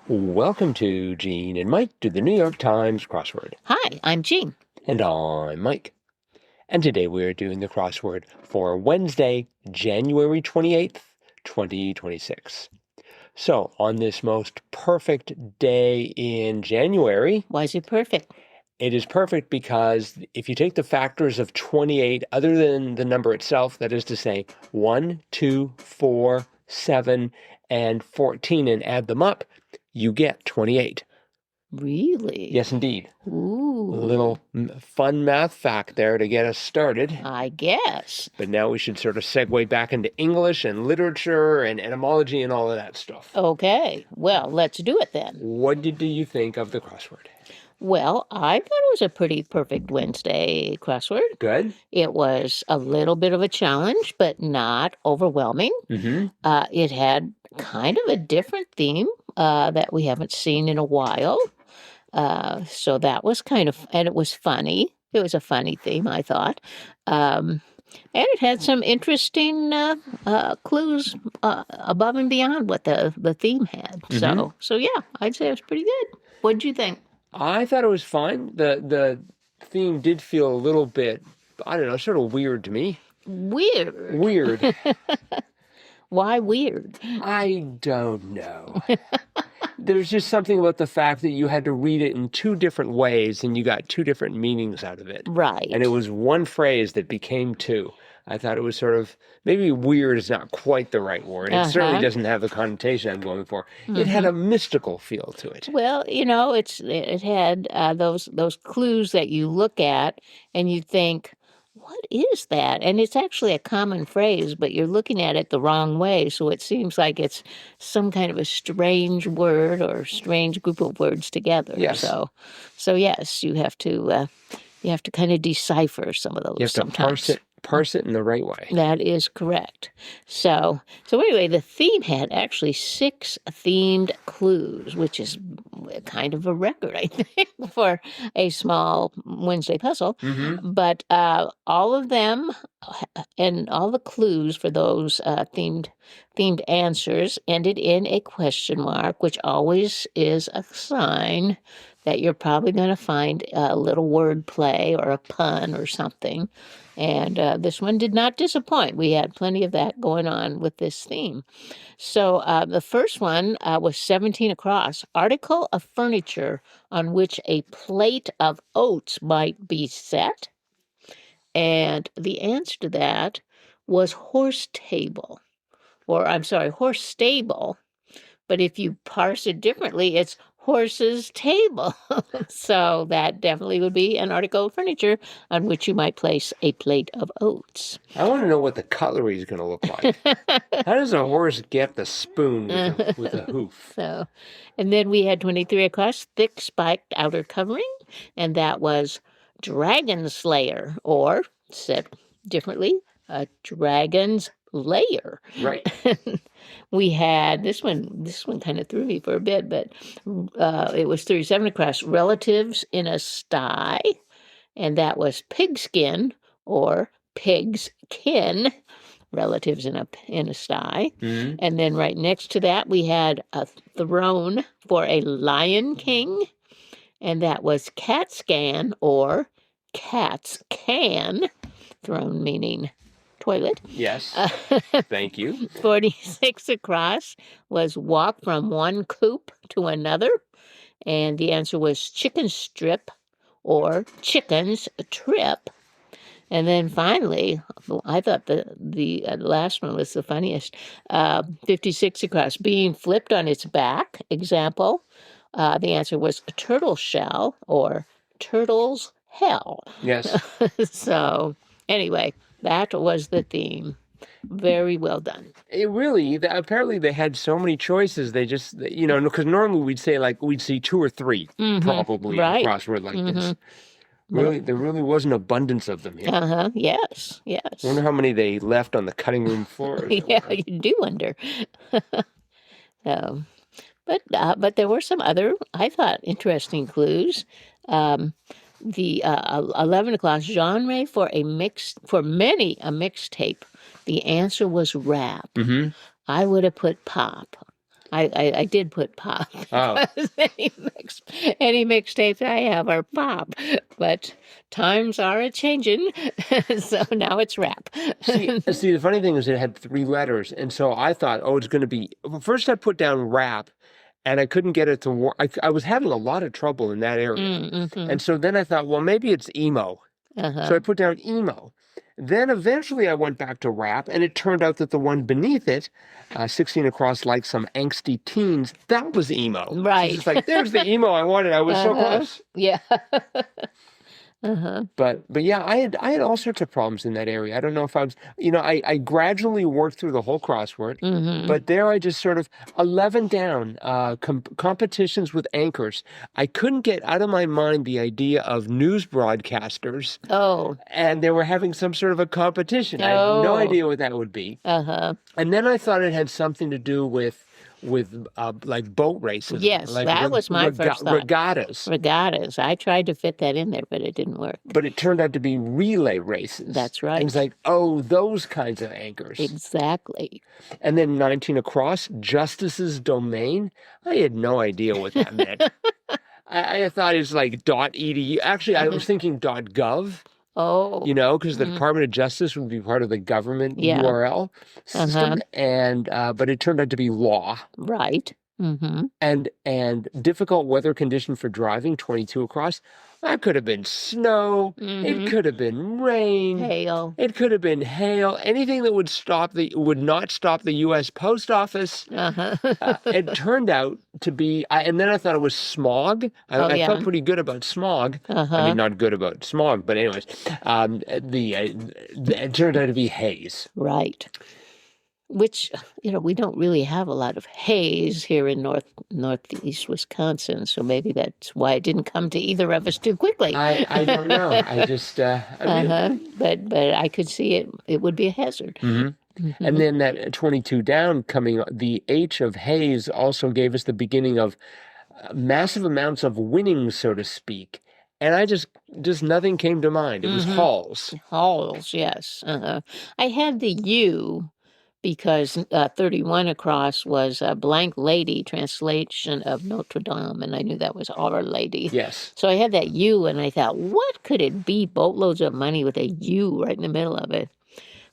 Welcome to Gene and Mike to the New York Times crossword. Hi, I'm Jean. And I'm Mike. And today we're doing the crossword for Wednesday, January 28th, 2026. So, on this most perfect day in January... Why is it perfect? It is perfect because if you take the factors of 28, other than the number itself, that is to say 1, 2, 4, 7, and 14, and add them up, you get 28. Really? Yes, indeed. Ooh. A little fun math fact there to get us started. I guess. But now we should sort of segue back into English and literature and etymology and all of that stuff. Okay. Well, let's do it then. What did you think of the crossword? Well, I thought it was a pretty perfect Wednesday crossword. Good. It was a little bit of a challenge, but not overwhelming. Mm-hmm. It had kind of a different theme that we haven't seen in a while. So that was kind of, and it was funny. It was a funny theme, I thought. And it had some interesting clues above and beyond what the theme had. Mm-hmm. So yeah, I'd say it was pretty good. What did you think? I thought it was fine. The theme did feel a little bit, I don't know, sort of weird to me. Weird. Weird. Why weird? I don't know. There's just something about the fact that you had to read it in two different ways and you got two different meanings out of it. Right. And it was one phrase that became two. I thought it was sort of, maybe weird is not quite the right word. It certainly doesn't have the connotation I'm going for. Mm-hmm. It had a mystical feel to it. Well, you know, it had those clues that you look at and you think, what is that? And it's actually a common phrase, but you're looking at it the wrong way. So it seems like it's some kind of a strange word or strange group of words together. Yes. So yes, you have to kind of decipher some of those. You have to sometimes. parse it in the right way. That is correct. So anyway, the theme had actually 6 themed clues, which is kind of a record, I think, for a small Wednesday puzzle. Mm-hmm. But all of them and all the clues for those themed answers ended in a question mark, which always is a sign that you're probably going to find a little word play or a pun or something. And this one did not disappoint. We had plenty of that going on with this theme. So the first one was 17 across. Article of furniture on which a plate of oats might be set. And the answer to that was horse stable. But if you parse it differently, it's horse's table. So that definitely would be an article of furniture on which you might place a plate of oats. I want to know what the cutlery is going to look like. How does a horse get the spoon with a hoof? And then we had 23 across, thick spiked outer covering, and that was dragon slayer, or said differently, a dragon's layer. Right. We had this one kind of threw me for a bit, but it was 37 across, relatives in a sty, and that was pigskin or pig's kin, relatives in a sty. Mm-hmm. And then right next to that we had a throne for a lion king, and that was cat scan or cat's can, throne meaning toilet. Yes. Thank you. 46 across was walk from one coop to another. And the answer was chicken strip or chicken's trip. And then finally, I thought the last one was the funniest. 56 across, being flipped on its back. Example, the answer was a turtle shell or turtle's hell. Yes. So anyway, that was the theme. Very well done. It really, apparently they had so many choices. They just, because normally we'd see 2 or 3 probably in a crossword like this. Really, there really was an abundance of them here. Yes. I wonder how many they left on the cutting room floor. Yeah, you do wonder. But there were some other, I thought, interesting clues. The 11 o'clock genre for many a mixtape. The answer was rap. Mm-hmm. I would have put pop. I did put pop. Oh. Because any mixtapes I have are pop. But times are a-changing, so now it's rap. See, the funny thing is it had 3 letters, and so I thought, oh, it's going to be... Well, first I put down rap, and I couldn't get it to work. I was having a lot of trouble in that area. Mm-hmm. And so then I thought, well, maybe it's emo. Uh-huh. So I put down emo. Then eventually I went back to rap, and it turned out that the one beneath it, 16 across like some angsty teens, that was emo. Right. So it's like, there's the emo I wanted. I was so close. Yeah. Uh-huh. But yeah, I had all sorts of problems in that area. I don't know if I was, I gradually worked through the whole crossword, Mm-hmm. but there I just sort of 11 down, competitions with anchors. I couldn't get out of my mind the idea of news broadcasters, Oh. and they were having some sort of a competition. I had no Oh. idea what that would be. Uh-huh. And then I thought it had something to do with like boat races. Yes, like that was my first thought. regattas. Regattas. I tried to fit that in there, but it didn't work. But it turned out to be relay races. That's right. And it's like, oh, those kinds of anchors. Exactly. And then 19 across, Justice's Domain. I had no idea what that meant. I thought it was like .edu. Actually, I was thinking .gov. Oh. Because the Department of Justice would be part of the government URL system, and but it turned out to be law. Right. Mm-hmm. And difficult weather condition for driving, 22 across. That could have been snow. Mm-hmm. It could have been rain. Hail. It could have been hail. Anything that would not stop the U.S. Post Office. Uh-huh. It turned out to be, and then I thought it was smog. I felt pretty good about smog. Uh-huh. I mean, not good about smog, but anyways, it turned out to be haze. Right. Which, we don't really have a lot of haze here in northeast Wisconsin, so maybe that's why it didn't come to either of us too quickly. I don't know. I just... But I could see it would be a hazard. Mm-hmm. Mm-hmm. And then that 22 down coming, the H of haze also gave us the beginning of massive amounts of winning, so to speak. And I just nothing came to mind. It was halls. Halls, yes. Uh-huh. I had the U because 31 across was a Blank Lady translation of Notre Dame, and I knew that was Our Lady. Yes. So I had that U, and I thought, what could it be? Boatloads of money with a U right in the middle of it.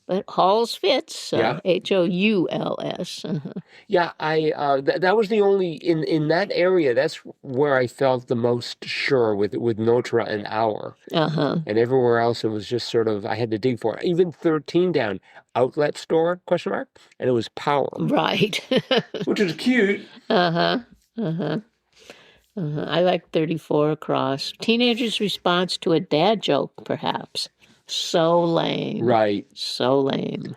But Halls fits, Houls. Uh-huh. Yeah, that was the only, in that area, that's where I felt the most sure with Notre and Our. Uh-huh. And everywhere else, it was just sort of, I had to dig for it. Even 13 down, outlet store, ? And it was power. Right. Which was cute. Uh-huh. Uh-huh. Uh-huh. I like 34 across. Teenager's response to a dad joke, perhaps. So lame. Right. So lame.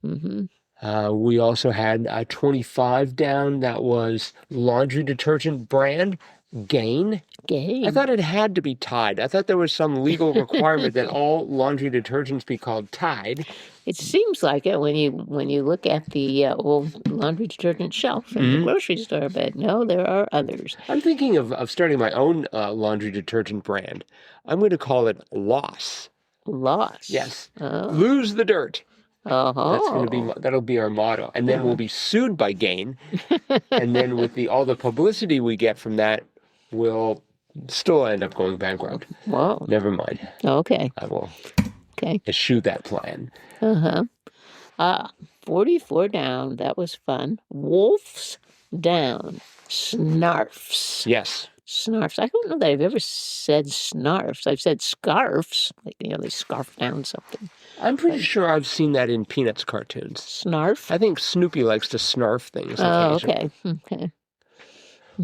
Mm-hmm. We also had 25 down. That was laundry detergent brand, Gain. I thought it had to be Tide. I thought there was some legal requirement that all laundry detergents be called Tide. It seems like it when you look at the old laundry detergent shelf in the grocery store, but no, there are others. I'm thinking of starting my own laundry detergent brand. I'm going to call it Loss. Loss. Yes. Oh. Lose the dirt. Oh. That'll be our motto. And then we'll be sued by Gain. And then with all the publicity we get from that, we'll still end up going bankrupt. Whoa. Never mind. Okay. I will eschew that plan. 44 down. That was fun. Wolves down. Snarfs. Yes. Snarfs. I don't know that I've ever said snarfs. I've said scarfs. Like, they scarf down something. I'm pretty sure I've seen that in Peanuts cartoons. Snarf? I think Snoopy likes to snarf things. Oh, okay. Okay.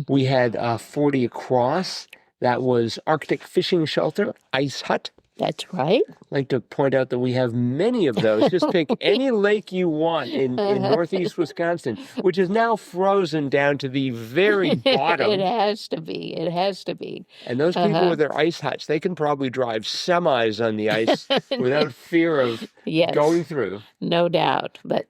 We had 40 across. That was Arctic Fishing Shelter, ICEHUT. That's right. I'd like to point out that we have many of those. Just pick any lake you want in northeast Wisconsin, which is now frozen down to the very bottom. It has to be. It has to be. And those people with their ice huts, they can probably drive semis on the ice without fear of going through. No doubt. But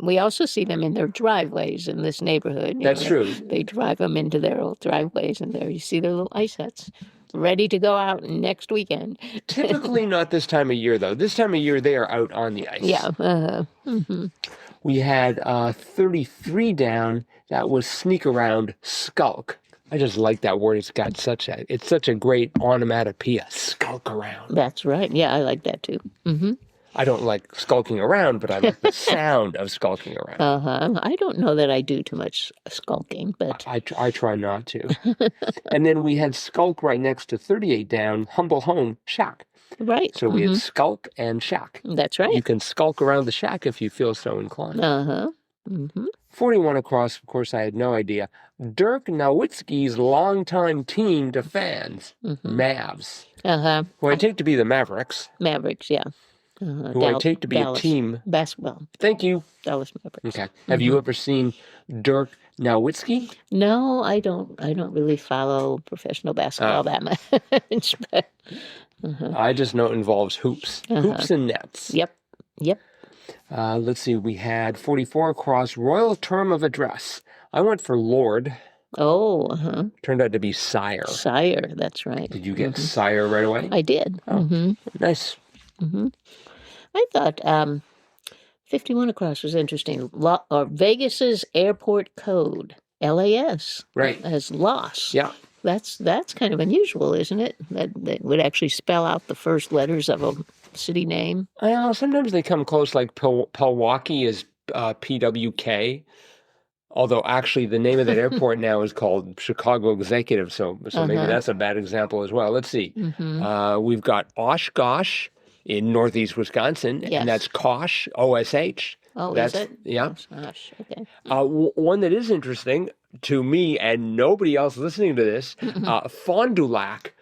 we also see them in their driveways in this neighborhood. That's true. They drive them into their old driveways, and there you see their little ice huts. Ready to go out next weekend. Typically not this time of year, though. This time of year, they are out on the ice. Yeah. We had 33 down. That was sneak around, skulk. I just like that word. It's such a great onomatopoeia. Skulk around. That's right. Yeah, I like that too. Mm-hmm. I don't like skulking around, but I like the sound of skulking around. I don't know that I do too much skulking, but I try not to. And then we had skulk right next to 38 down, humble home, shack. right. So we had skulk and shack. That's right. You can skulk around the shack if you feel so inclined. 41 across, of course, I had no idea. Dirk Nowitzki's longtime team to fans, Mavs, who I take to be the Mavericks. Mavericks, yeah. Who I take to be Dallas a team. basketball. Thank you. Dallas Mavericks. Okay. Have you ever seen Dirk Nowitzki? No, I don't really follow professional basketball that much. But, I just know it involves hoops. Hoops and nets. Yep. Let's see. We had 44 across, royal term of address. I went for Lord. Oh, Turned out to be Sire. Sire, that's right. Did you get Sire right away? I did. Oh, nice. I thought 51 across was interesting. Vegas's airport code, LAS, Right. as loss. Yeah. That's kind of unusual, isn't it? That would actually spell out the first letters of a city name. Well, sometimes they come close, like Milwaukee is PWK. Although actually the name of that airport now is called Chicago Executive, so maybe that's a bad example as well. Let's see. We've got Oshkosh in northeast Wisconsin, and that's Kosh, O-S-H. Oh, that's, is it? Yeah. Gosh, okay. One that is interesting to me and nobody else listening to this, Fond du Lac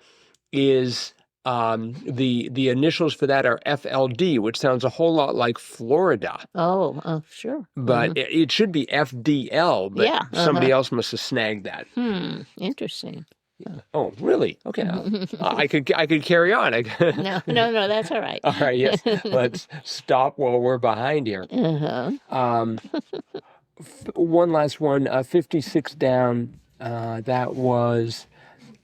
is the initials for that are FLD, which sounds a whole lot like Florida. Oh, sure. But it should be FDL, but somebody else must have snagged that. Interesting. Oh, really? Okay. I could carry on. No, that's all right. All right, yes. Let's stop while we're behind here. One last one, 56 down. That was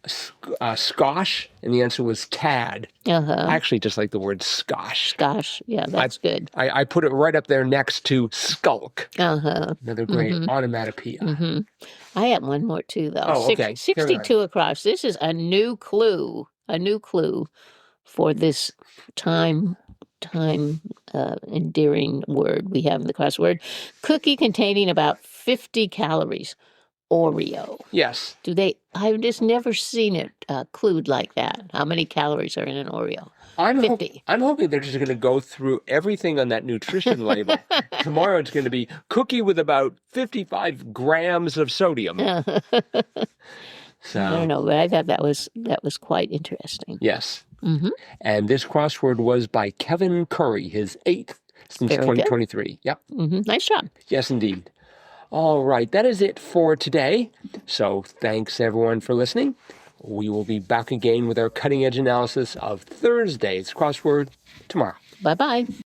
Skosh, and the answer was Tad. I actually just like the word Skosh. Skosh, yeah, that's good. I put it right up there next to Skulk. Another great onomatopoeia. I have one more too, though. Oh, okay. 62 across. This is a new clue for this time endearing word we have in the crossword. Cookie containing about 50 calories. Oreo. Yes. I've just never seen it clued like that. How many calories are in an Oreo? 50. I'm hoping they're just going to go through everything on that nutrition label. Tomorrow it's going to be cookie with about 55 grams of sodium. So, I don't know, but I thought that was quite interesting. Yes. And this crossword was by Kevin Curry, his 8th since 2023. Yep. Nice job. Yes, indeed. All right, that is it for today. So thanks, everyone, for listening. We will be back again with our cutting-edge analysis of Thursday's crossword tomorrow. Bye-bye.